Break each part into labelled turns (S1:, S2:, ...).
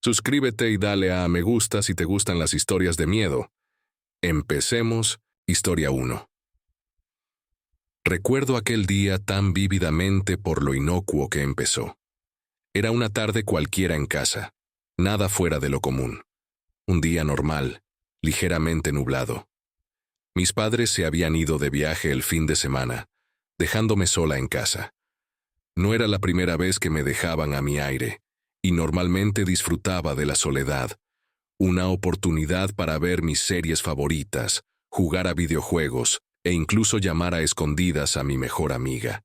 S1: Suscríbete y dale a me gusta si te gustan las historias de miedo. Empecemos, historia 1. Recuerdo aquel día tan vívidamente por lo inocuo que empezó. Era una tarde cualquiera en casa, nada fuera de lo común. Un día normal, ligeramente nublado. Mis padres se habían ido de viaje el fin de semana, dejándome sola en casa. No era la primera vez que me dejaban a mi aire, y normalmente disfrutaba de la soledad, una oportunidad para ver mis series favoritas, jugar a videojuegos e incluso llamar a escondidas a mi mejor amiga.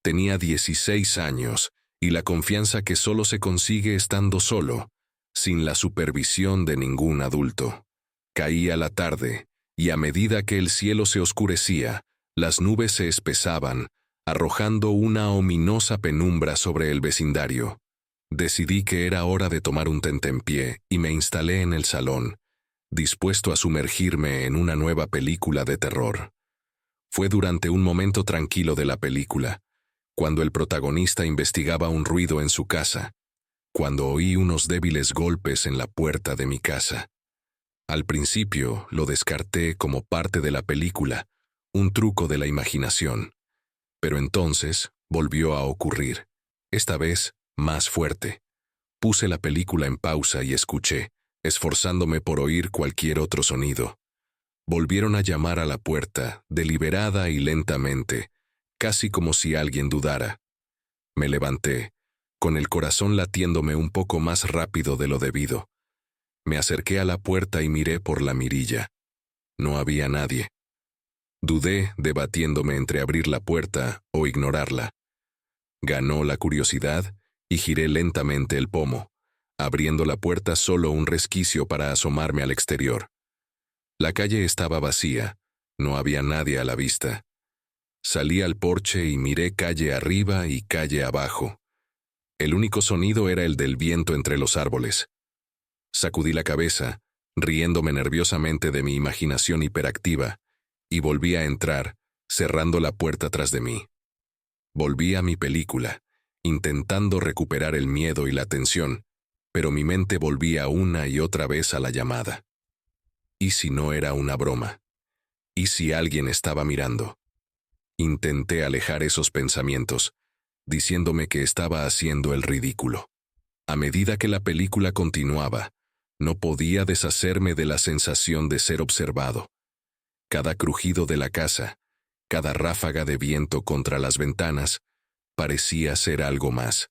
S1: Tenía 16 años y la confianza que solo se consigue estando solo, sin la supervisión de ningún adulto. Caía la tarde, y a medida que el cielo se oscurecía, las nubes se espesaban, arrojando una ominosa penumbra sobre el vecindario. Decidí que era hora de tomar un tentempié y me instalé en el salón, dispuesto a sumergirme en una nueva película de terror. Fue durante un momento tranquilo de la película, cuando el protagonista investigaba un ruido en su casa, cuando oí unos débiles golpes en la puerta de mi casa. Al principio lo descarté como parte de la película, un truco de la imaginación. Pero entonces volvió a ocurrir, esta vez más fuerte. Puse la película en pausa y escuché, esforzándome por oír cualquier otro sonido. Volvieron a llamar a la puerta, deliberada y lentamente, casi como si alguien dudara. Me levanté, con el corazón latiéndome un poco más rápido de lo debido. Me acerqué a la puerta y miré por la mirilla. No había nadie. Dudé, debatiéndome entre abrir la puerta o ignorarla. Ganó la curiosidad y giré lentamente el pomo, abriendo la puerta solo un resquicio para asomarme al exterior. La calle estaba vacía, no había nadie a la vista. Salí al porche y miré calle arriba y calle abajo. El único sonido era el del viento entre los árboles. Sacudí la cabeza, riéndome nerviosamente de mi imaginación hiperactiva, y volví a entrar, cerrando la puerta tras de mí. Volví a mi película, intentando recuperar el miedo y la tensión, pero mi mente volvía una y otra vez a la llamada. ¿Y si no era una broma? ¿Y si alguien estaba mirando? Intenté alejar esos pensamientos, diciéndome que estaba haciendo el ridículo. A medida que la película continuaba, no podía deshacerme de la sensación de ser observado. Cada crujido de la casa, cada ráfaga de viento contra las ventanas, parecía ser algo más.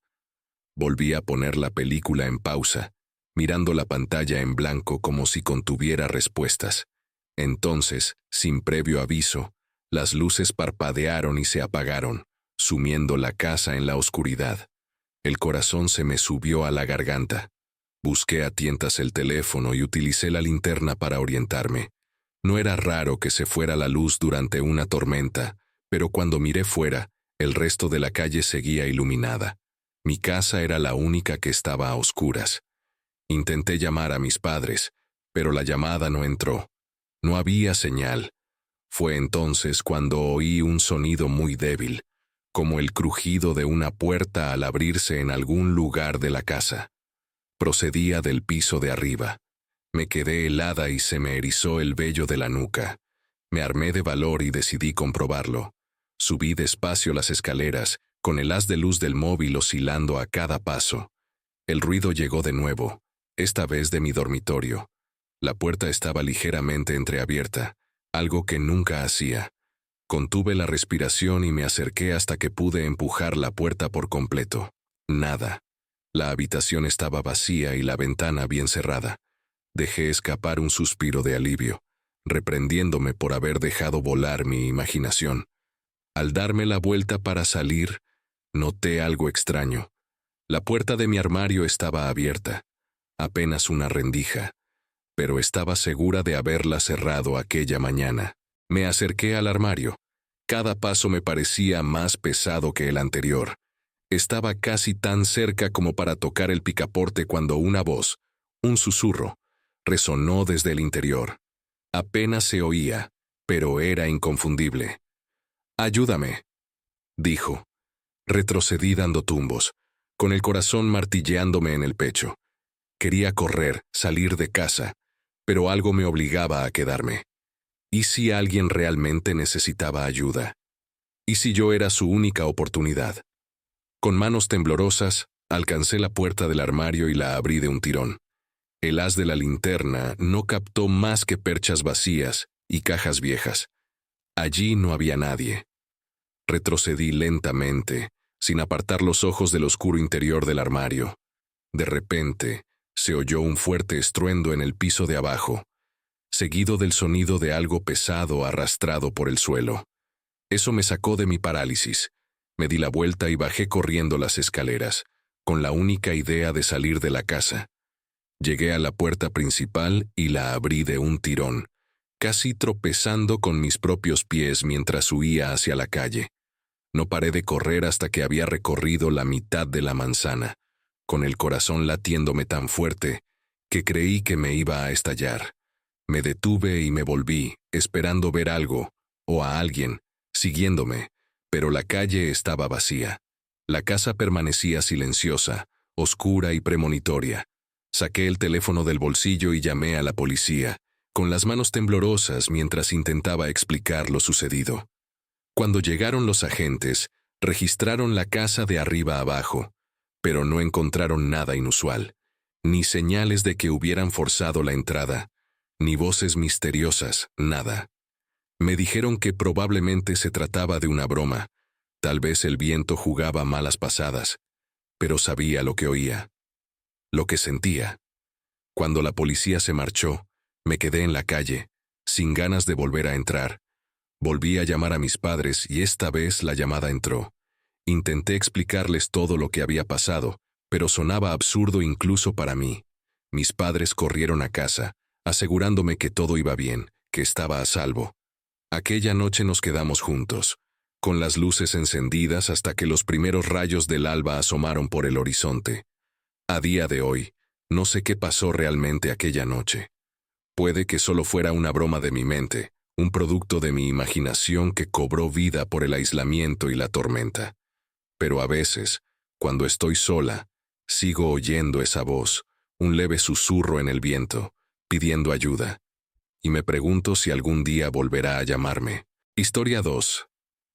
S1: Volví a poner la película en pausa, mirando la pantalla en blanco como si contuviera respuestas. Entonces, sin previo aviso, las luces parpadearon y se apagaron, sumiendo la casa en la oscuridad. El corazón se me subió a la garganta. Busqué a tientas el teléfono y utilicé la linterna para orientarme. No era raro que se fuera la luz durante una tormenta, pero cuando miré fuera, el resto de la calle seguía iluminada. Mi casa era la única que estaba a oscuras. Intenté llamar a mis padres, pero la llamada no entró. No había señal. Fue entonces cuando oí un sonido muy débil, como el crujido de una puerta al abrirse en algún lugar de la casa. Procedía del piso de arriba. Me quedé helada y se me erizó el vello de la nuca. Me armé de valor y decidí comprobarlo. Subí despacio las escaleras, con el haz de luz del móvil oscilando a cada paso. El ruido llegó de nuevo, esta vez de mi dormitorio. La puerta estaba ligeramente entreabierta, algo que nunca hacía. Contuve la respiración y me acerqué hasta que pude empujar la puerta por completo. Nada. La habitación estaba vacía y la ventana bien cerrada. Dejé escapar un suspiro de alivio, reprendiéndome por haber dejado volar mi imaginación. Al darme la vuelta para salir, noté algo extraño. La puerta de mi armario estaba abierta, apenas una rendija, pero estaba segura de haberla cerrado aquella mañana. Me acerqué al armario. Cada paso me parecía más pesado que el anterior. Estaba casi tan cerca como para tocar el picaporte cuando una voz, un susurro, resonó desde el interior. Apenas se oía, pero era inconfundible. «Ayúdame», dijo. Retrocedí dando tumbos, con el corazón martilleándome en el pecho. Quería correr, salir de casa, pero algo me obligaba a quedarme. ¿Y si alguien realmente necesitaba ayuda? ¿Y si yo era su única oportunidad? Con manos temblorosas, alcancé la puerta del armario y la abrí de un tirón. El haz de la linterna no captó más que perchas vacías y cajas viejas. Allí no había nadie. Retrocedí lentamente, sin apartar los ojos del oscuro interior del armario. De repente, se oyó un fuerte estruendo en el piso de abajo, seguido del sonido de algo pesado arrastrado por el suelo. Eso me sacó de mi parálisis. Me di la vuelta y bajé corriendo las escaleras, con la única idea de salir de la casa. Llegué a la puerta principal y la abrí de un tirón, casi tropezando con mis propios pies mientras huía hacia la calle. No paré de correr hasta que había recorrido la mitad de la manzana, con el corazón latiéndome tan fuerte que creí que me iba a estallar. Me detuve y me volví, esperando ver algo, o a alguien, siguiéndome, pero la calle estaba vacía. La casa permanecía silenciosa, oscura y premonitoria. Saqué el teléfono del bolsillo y llamé a la policía, con las manos temblorosas mientras intentaba explicar lo sucedido. Cuando llegaron los agentes, registraron la casa de arriba abajo, pero no encontraron nada inusual, ni señales de que hubieran forzado la entrada, ni voces misteriosas, nada. Me dijeron que probablemente se trataba de una broma, tal vez el viento jugaba malas pasadas, pero sabía lo que oía, lo que sentía. Cuando la policía se marchó, me quedé en la calle, sin ganas de volver a entrar. Volví a llamar a mis padres y esta vez la llamada entró. Intenté explicarles todo lo que había pasado, pero sonaba absurdo incluso para mí. Mis padres corrieron a casa, asegurándome que todo iba bien, que estaba a salvo. Aquella noche nos quedamos juntos, con las luces encendidas hasta que los primeros rayos del alba asomaron por el horizonte. A día de hoy, no sé qué pasó realmente aquella noche. Puede que solo fuera una broma de mi mente, un producto de mi imaginación que cobró vida por el aislamiento y la tormenta. Pero a veces, cuando estoy sola, sigo oyendo esa voz, un leve susurro en el viento, pidiendo ayuda. Y me pregunto si algún día volverá a llamarme. Historia 2.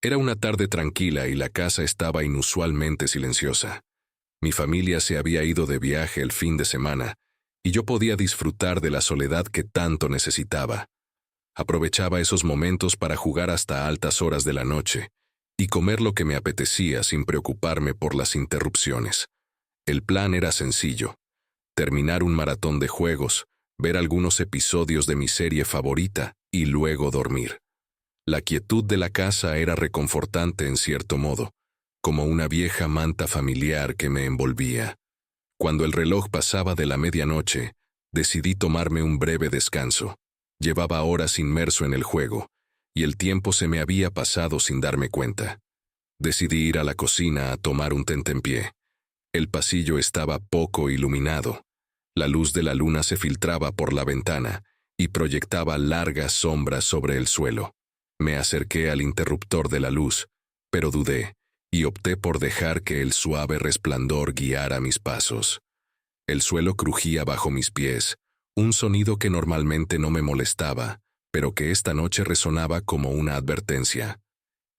S1: Era una tarde tranquila y la casa estaba inusualmente silenciosa. Mi familia se había ido de viaje el fin de semana, y yo podía disfrutar de la soledad que tanto necesitaba. Aprovechaba esos momentos para jugar hasta altas horas de la noche y comer lo que me apetecía sin preocuparme por las interrupciones. El plan era sencillo: terminar un maratón de juegos, ver algunos episodios de mi serie favorita y luego dormir. La quietud de la casa era reconfortante en cierto modo, como una vieja manta familiar que me envolvía. Cuando el reloj pasaba de la medianoche, decidí tomarme un breve descanso. Llevaba horas inmerso en el juego, y el tiempo se me había pasado sin darme cuenta. Decidí ir a la cocina a tomar un tentempié. El pasillo estaba poco iluminado. La luz de la luna se filtraba por la ventana y proyectaba largas sombras sobre el suelo. Me acerqué al interruptor de la luz, pero dudé, y opté por dejar que el suave resplandor guiara mis pasos. El suelo crujía bajo mis pies, un sonido que normalmente no me molestaba, pero que esta noche resonaba como una advertencia.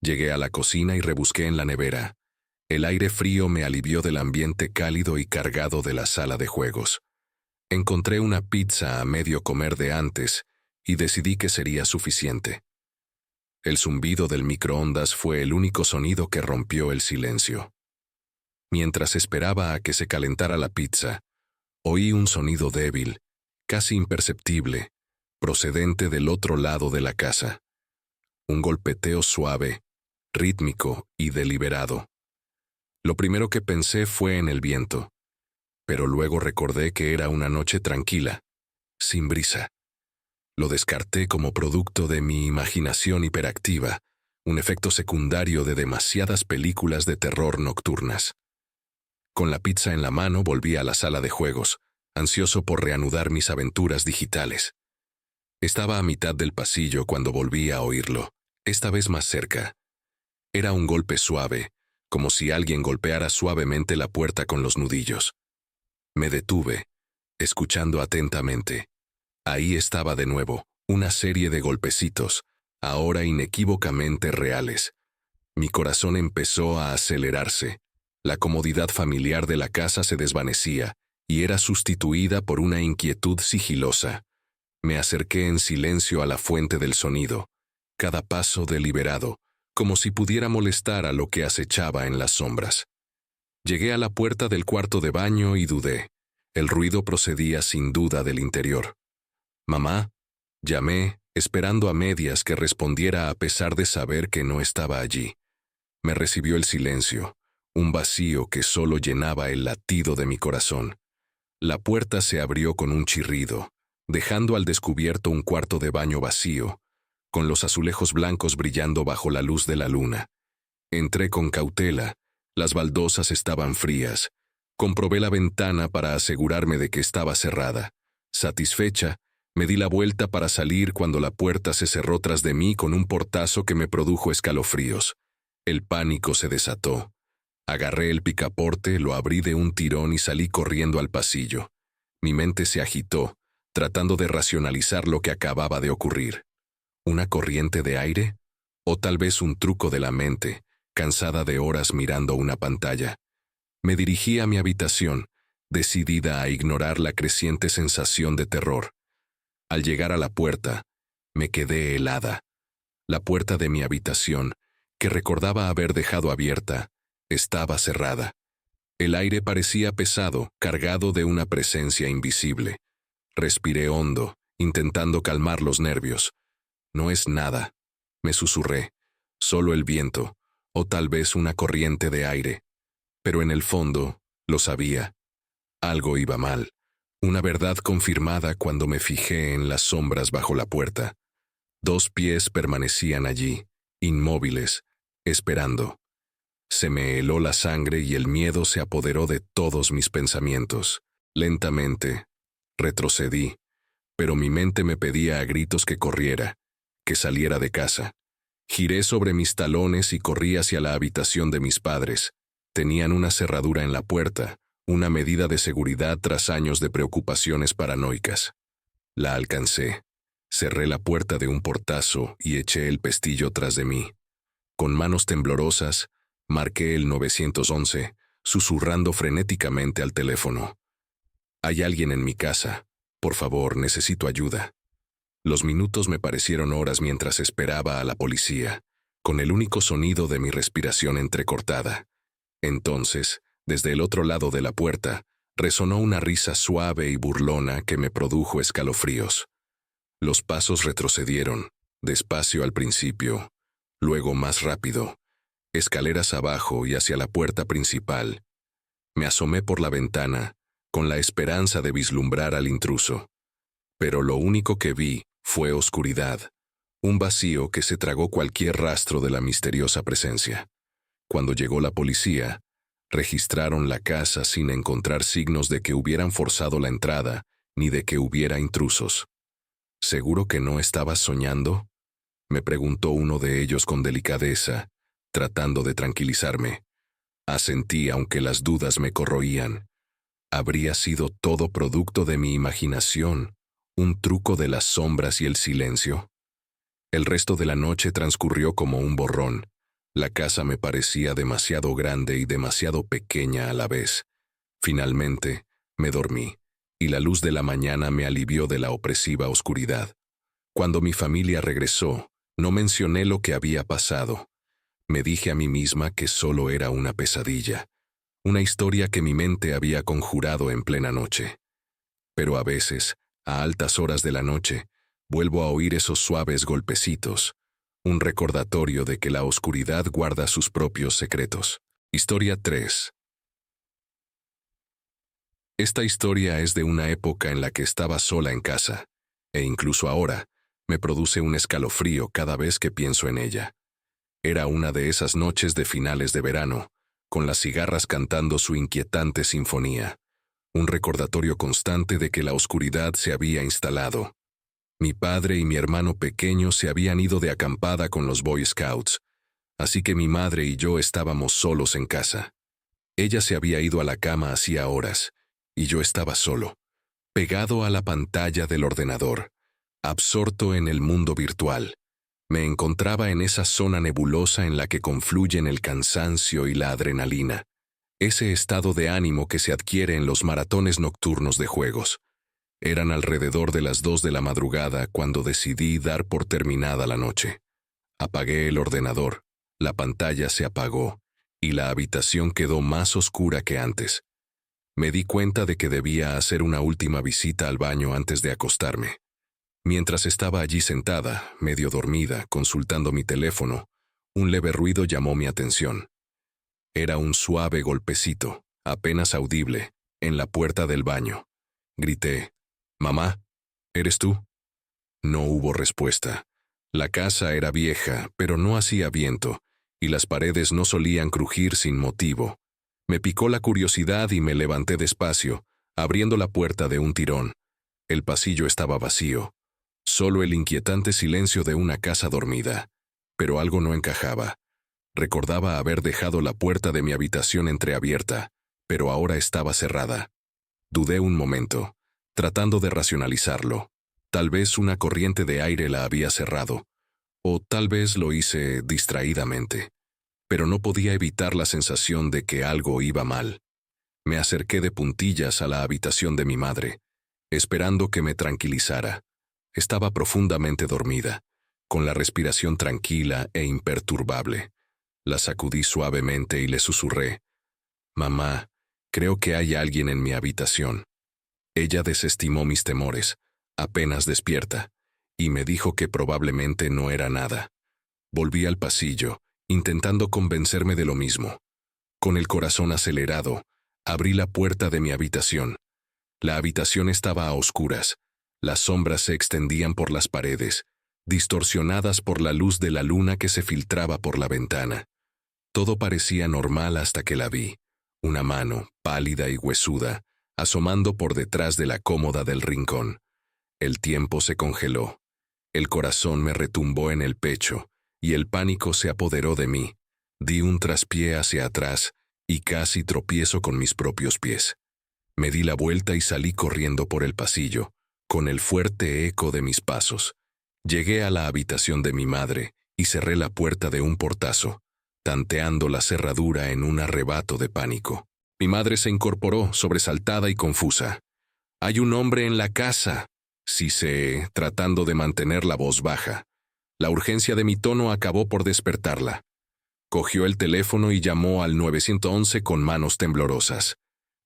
S1: Llegué a la cocina y rebusqué en la nevera. El aire frío me alivió del ambiente cálido y cargado de la sala de juegos. Encontré una pizza a medio comer de antes y decidí que sería suficiente. El zumbido del microondas fue el único sonido que rompió el silencio. Mientras esperaba a que se calentara la pizza, oí un sonido débil, casi imperceptible, procedente del otro lado de la casa. Un golpeteo suave, rítmico y deliberado. Lo primero que pensé fue en el viento, pero luego recordé que era una noche tranquila, sin brisa. Lo descarté como producto de mi imaginación hiperactiva, un efecto secundario de demasiadas películas de terror nocturnas. Con la pizza en la mano volví a la sala de juegos, ansioso por reanudar mis aventuras digitales. Estaba a mitad del pasillo cuando volví a oírlo, esta vez más cerca. Era un golpe suave, como si alguien golpeara suavemente la puerta con los nudillos. Me detuve, escuchando atentamente. Ahí estaba de nuevo, una serie de golpecitos, ahora inequívocamente reales. Mi corazón empezó a acelerarse. La comodidad familiar de la casa se desvanecía y era sustituida por una inquietud sigilosa. Me acerqué en silencio a la fuente del sonido, cada paso deliberado, como si pudiera molestar a lo que acechaba en las sombras. Llegué a la puerta del cuarto de baño y dudé. El ruido procedía sin duda del interior. «Mamá», llamé, esperando a medias que respondiera a pesar de saber que no estaba allí. Me recibió el silencio, un vacío que solo llenaba el latido de mi corazón. La puerta se abrió con un chirrido, dejando al descubierto un cuarto de baño vacío, con los azulejos blancos brillando bajo la luz de la luna. Entré con cautela, las baldosas estaban frías. Comprobé la ventana para asegurarme de que estaba cerrada. Satisfecha, me di la vuelta para salir cuando la puerta se cerró tras de mí con un portazo que me produjo escalofríos. El pánico se desató. Agarré el picaporte, lo abrí de un tirón y salí corriendo al pasillo. Mi mente se agitó, tratando de racionalizar lo que acababa de ocurrir. ¿Una corriente de aire? ¿O tal vez un truco de la mente, cansada de horas mirando una pantalla? Me dirigí a mi habitación, decidida a ignorar la creciente sensación de terror. Al llegar a la puerta, me quedé helada. La puerta de mi habitación, que recordaba haber dejado abierta, estaba cerrada. El aire parecía pesado, cargado de una presencia invisible. Respiré hondo, intentando calmar los nervios. «No es nada», me susurré. «Solo el viento, o tal vez una corriente de aire». Pero en el fondo, lo sabía. Algo iba mal. Una verdad confirmada cuando me fijé en las sombras bajo la puerta. 2 pies permanecían allí, inmóviles, esperando. Se me heló la sangre y el miedo se apoderó de todos mis pensamientos. Lentamente, retrocedí, pero mi mente me pedía a gritos que corriera, que saliera de casa. Giré sobre mis talones y corrí hacia la habitación de mis padres. Tenían una cerradura en la puerta, una medida de seguridad tras años de preocupaciones paranoicas. La alcancé. Cerré la puerta de un portazo y eché el pestillo tras de mí. Con manos temblorosas, marqué el 911, susurrando frenéticamente al teléfono. «Hay alguien en mi casa. Por favor, necesito ayuda». Los minutos me parecieron horas mientras esperaba a la policía, con el único sonido de mi respiración entrecortada. Entonces, desde el otro lado de la puerta, resonó una risa suave y burlona que me produjo escalofríos. Los pasos retrocedieron, despacio al principio, luego más rápido, escaleras abajo y hacia la puerta principal. Me asomé por la ventana, con la esperanza de vislumbrar al intruso. Pero lo único que vi fue oscuridad, un vacío que se tragó cualquier rastro de la misteriosa presencia. Cuando llegó la policía, registraron la casa sin encontrar signos de que hubieran forzado la entrada, ni de que hubiera intrusos. «¿Seguro que no estabas soñando?», me preguntó uno de ellos con delicadeza, tratando de tranquilizarme. Asentí aunque las dudas me corroían. ¿Habría sido todo producto de mi imaginación, un truco de las sombras y el silencio? El resto de la noche transcurrió como un borrón. La casa me parecía demasiado grande y demasiado pequeña a la vez. Finalmente, me dormí, y la luz de la mañana me alivió de la opresiva oscuridad. Cuando mi familia regresó, no mencioné lo que había pasado. Me dije a mí misma que solo era una pesadilla, una historia que mi mente había conjurado en plena noche. Pero a veces, a altas horas de la noche, vuelvo a oír esos suaves golpecitos, un recordatorio de que la oscuridad guarda sus propios secretos. Historia 3. Esta historia es de una época en la que estaba sola en casa, e incluso ahora, me produce un escalofrío cada vez que pienso en ella. Era una de esas noches de finales de verano, con las cigarras cantando su inquietante sinfonía, un recordatorio constante de que la oscuridad se había instalado. Mi padre y mi hermano pequeño se habían ido de acampada con los Boy Scouts, así que mi madre y yo estábamos solos en casa. Ella se había ido a la cama hacía horas, y yo estaba solo. pegado a la pantalla del ordenador, absorto en el mundo virtual. Me encontraba en esa zona nebulosa en la que confluyen el cansancio y la adrenalina, ese estado de ánimo que se adquiere en los maratones nocturnos de juegos. Eran alrededor de las 2 de la madrugada cuando decidí dar por terminada la noche. Apagué el ordenador, la pantalla se apagó, y la habitación quedó más oscura que antes. Me di cuenta de que debía hacer una última visita al baño antes de acostarme. Mientras estaba allí sentada, medio dormida, consultando mi teléfono, un leve ruido llamó mi atención. Era un suave golpecito, apenas audible, en la puerta del baño. Grité, «Mamá, ¿eres tú?». No hubo respuesta. La casa era vieja, pero no hacía viento, y las paredes no solían crujir sin motivo. Me picó la curiosidad y me levanté despacio, abriendo la puerta de un tirón. El pasillo estaba vacío. Solo el inquietante silencio de una casa dormida. Pero algo no encajaba. Recordaba haber dejado la puerta de mi habitación entreabierta, pero ahora estaba cerrada. Dudé un momento, tratando de racionalizarlo. Tal vez una corriente de aire la había cerrado, o tal vez lo hice distraídamente. Pero no podía evitar la sensación de que algo iba mal. Me acerqué de puntillas a la habitación de mi madre, esperando que me tranquilizara. Estaba profundamente dormida, con la respiración tranquila e imperturbable. La sacudí suavemente y le susurré, «Mamá, creo que hay alguien en mi habitación». Ella desestimó mis temores, apenas despierta, y me dijo que probablemente no era nada. Volví al pasillo, intentando convencerme de lo mismo. Con el corazón acelerado, abrí la puerta de mi habitación. La habitación estaba a oscuras. Las sombras se extendían por las paredes, distorsionadas por la luz de la luna que se filtraba por la ventana. Todo parecía normal hasta que la vi. Una mano, pálida y huesuda, asomando por detrás de la cómoda del rincón. El tiempo se congeló. El corazón me retumbó en el pecho, y el pánico se apoderó de mí. Di un traspié hacia atrás, y casi tropiezo con mis propios pies. Me di la vuelta y salí corriendo por el pasillo, con el fuerte eco de mis pasos. Llegué a la habitación de mi madre, y cerré la puerta de un portazo, tanteando la cerradura en un arrebato de pánico. Mi madre se incorporó, sobresaltada y confusa. «Hay un hombre en la casa», sisé, tratando de mantener la voz baja. La urgencia de mi tono acabó por despertarla. Cogió el teléfono y llamó al 911 con manos temblorosas.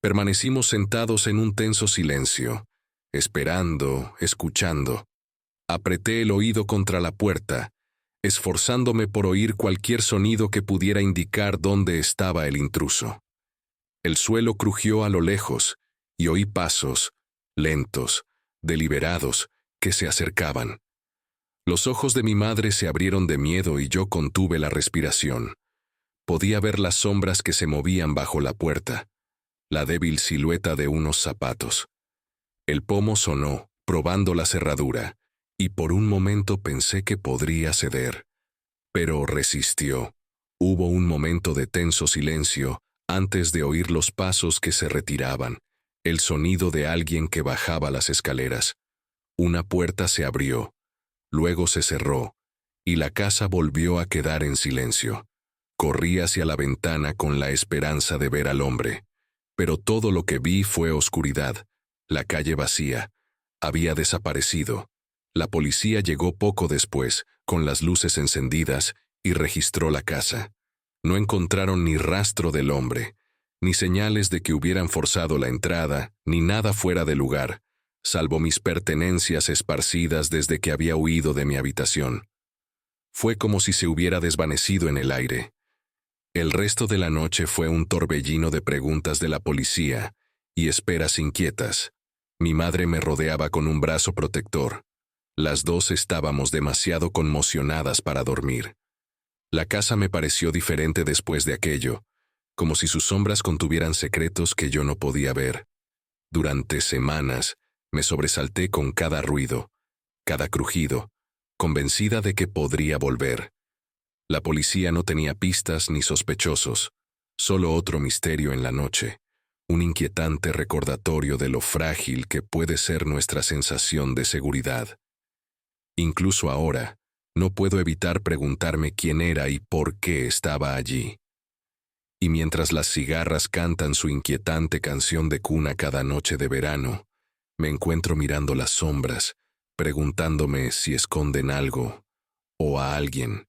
S1: Permanecimos sentados en un tenso silencio, esperando, escuchando. Apreté el oído contra la puerta, esforzándome por oír cualquier sonido que pudiera indicar dónde estaba el intruso. El suelo crujió a lo lejos, y oí pasos, lentos, deliberados, que se acercaban. Los ojos de mi madre se abrieron de miedo y yo contuve la respiración. Podía ver las sombras que se movían bajo la puerta, la débil silueta de unos zapatos. El pomo sonó, probando la cerradura, y por un momento pensé que podría ceder. Pero resistió. Hubo un momento de tenso silencio antes de oír los pasos que se retiraban, el sonido de alguien que bajaba las escaleras. Una puerta se abrió, luego se cerró, y la casa volvió a quedar en silencio. Corrí hacia la ventana con la esperanza de ver al hombre, pero todo lo que vi fue oscuridad, la calle vacía. Había desaparecido. La policía llegó poco después, con las luces encendidas, y registró la casa. No encontraron ni rastro del hombre, ni señales de que hubieran forzado la entrada, ni nada fuera de lugar, salvo mis pertenencias esparcidas desde que había huido de mi habitación. Fue como si se hubiera desvanecido en el aire. El resto de la noche fue un torbellino de preguntas de la policía y esperas inquietas. Mi madre me rodeaba con un brazo protector. Las dos estábamos demasiado conmocionadas para dormir. La casa me pareció diferente después de aquello, como si sus sombras contuvieran secretos que yo no podía ver. Durante semanas, me sobresalté con cada ruido, cada crujido, convencida de que podría volver. La policía no tenía pistas ni sospechosos, solo otro misterio en la noche, un inquietante recordatorio de lo frágil que puede ser nuestra sensación de seguridad. Incluso ahora, no puedo evitar preguntarme quién era y por qué estaba allí. Y mientras las cigarras cantan su inquietante canción de cuna cada noche de verano, me encuentro mirando las sombras, preguntándome si esconden algo o a alguien.